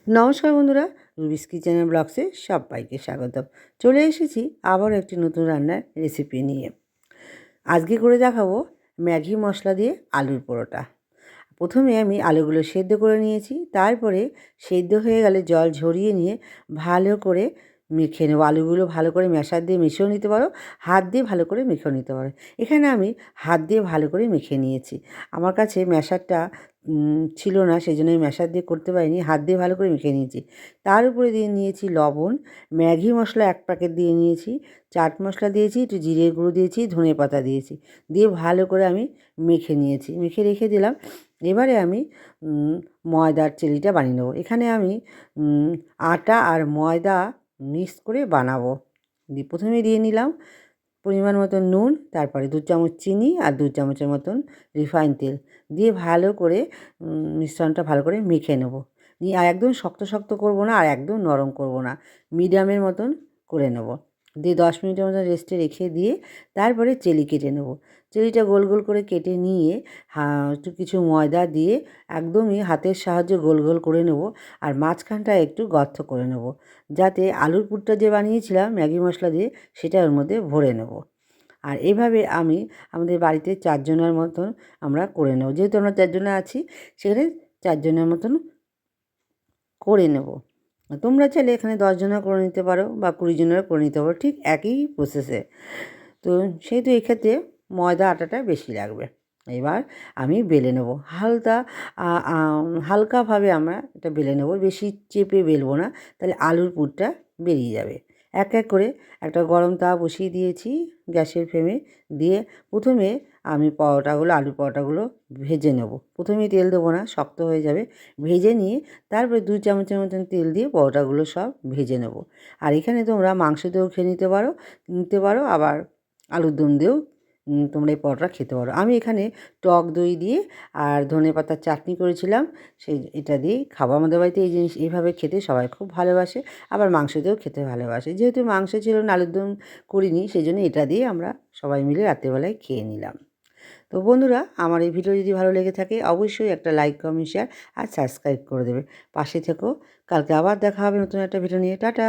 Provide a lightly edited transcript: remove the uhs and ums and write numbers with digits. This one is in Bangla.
নমস্কার বন্ধুরা, রুবিস কিচেন ব্লগসে সবাইকে স্বাগতম। চলে এসেছি আবার একটি নতুন রান্নার রেসিপি নিয়ে। আজকে করে দেখাবো ম্যাগি মশলা দিয়ে আলুর পরোটা। প্রথমে আমি আলুগুলো সেদ্ধ করে নিয়েছি, তারপরে সেদ্ধ হয়ে গেলে জল ঝরিয়ে নিয়ে ভালো করে মেখে নেবো। আলুগুলো ভালো করে ম্যাশার দিয়ে মেখেও নিতে পারো, হাত দিয়ে ভালো করে মেখেও নিতে পারো। এখানে আমি হাত দিয়ে ভালো করে মেখে নিয়েছি। আমার কাছে ম্যাশারটা ছিল না, সেই জন্য আমি ম্যাশার দিয়ে করতে পারিনি, হাত দিয়ে ভালো করে মেখে নিয়েছি। তার উপরে দিয়ে নিয়েছি লবণ, ম্যাগি মশলা 1 প্যাকেট দিয়ে নিয়েছি, চাট মশলা দিয়েছি, একটু জিরের গুঁড়ো দিয়েছি, ধনে পাতা দিয়েছি, দিয়ে ভালো করে আমি মেখে নিয়েছি, মেখে রেখে দিলাম। এবারে আমি ময়দার চিলিটা বানিয়ে নেবো। এখানে আমি আটা আর ময়দা মিক্স করে বানাবো। প্রথমে দিয়ে নিলাম পরিমাণ মতো নুন, তারপরে 2 চামচ চিনি আর 2 চামচের মতন রিফাইন তেল দিয়ে ভালো করে মিশ্রণটা ভালো করে মেখে নেব। নিয়ে আর একদম শক্ত শক্ত করব না, আর একদম নরম করব না, মিডিয়ামের মতন করে নেব। দিয়ে 10 মিনিটের মতন রেস্টে রেখে দিয়ে তারপরে চেলি কেটে নেব। চেলিটা গোল গোল করে কেটে নিয়ে একটু কিছু ময়দা দিয়ে একদমই হাতের সাহায্যে গোল গোল করে নেব, আর মাঝখানটা একটু গর্ত করে নেব, যাতে আলুর পুরটা যে বানিয়েছিলাম ম্যাগি মশলা দিয়ে সেটা ওর মধ্যে ভরে নেব। আর এভাবে আমি আমাদের বাড়িতে 4 জনের মতন আমরা করে নেব। যেহেতু আমরা 4 জনে আছি, সেখানে 4 জনের মতন করে নেব। তোমরা চাইলে এখানে 10 জনের করে নিতে পারো বা 20 জনেরও করে নিতে পারো, ঠিক একই প্রসেসে। তো সেহেতু এক্ষেত্রে ময়দা আটাটা বেশি লাগবে। এবার আমি বেলে নেব হালকাভাবে আমরা এটা বেলে নেব, বেশি চেপে বেলবো না, তাহলে আলুর পুরটা বেরিয়ে যাবে। এক এক করে একটা গরম তাওয়া বসিয়ে দিয়েছি গ্যাসের ফ্লেমে, দিয়ে প্রথমে আমি আলুর পরোটাগুলো ভেজে নেব। প্রথমেই তেল দেবো না, শক্ত হয়ে যাবে। ভেজে নিয়ে তারপরে 2 চামচের মতন তেল দিয়ে পরোটাগুলো সব ভেজে নেব। আর এখানে তোমরা মাংস দিয়েও খেয়ে নিতে পারো, আবার আলুর দম দিয়েও তোমরা এই পরোটা খেতে পারো। আমি এখানে টক দই দিয়ে আর ধনেপাতার চাটনি করেছিলাম, এটা দিয়েই খাবো। আমাদের বাড়িতে এইভাবে খেতে সবাই খুব ভালোবাসে, আবার মাংস দিয়েও খেতে ভালোবাসে। যেহেতু মাংস ছিল না, আলুর দম করিনি, সেই জন্য এটা দিয়ে আমরা সবাই মিলে রাত্রেবেলায় খেয়ে নিলাম। তো বন্ধুরা, আমার এই ভিডিও যদি ভালো লেগে থাকে অবশ্যই একটা লাইক, কমেন্ট, শেয়ার আর সাবস্ক্রাইব করে দেবে। পাশে থেকো। কালকে আবার দেখা হবে নতুন একটা ভিডিও নিয়ে। টাটা।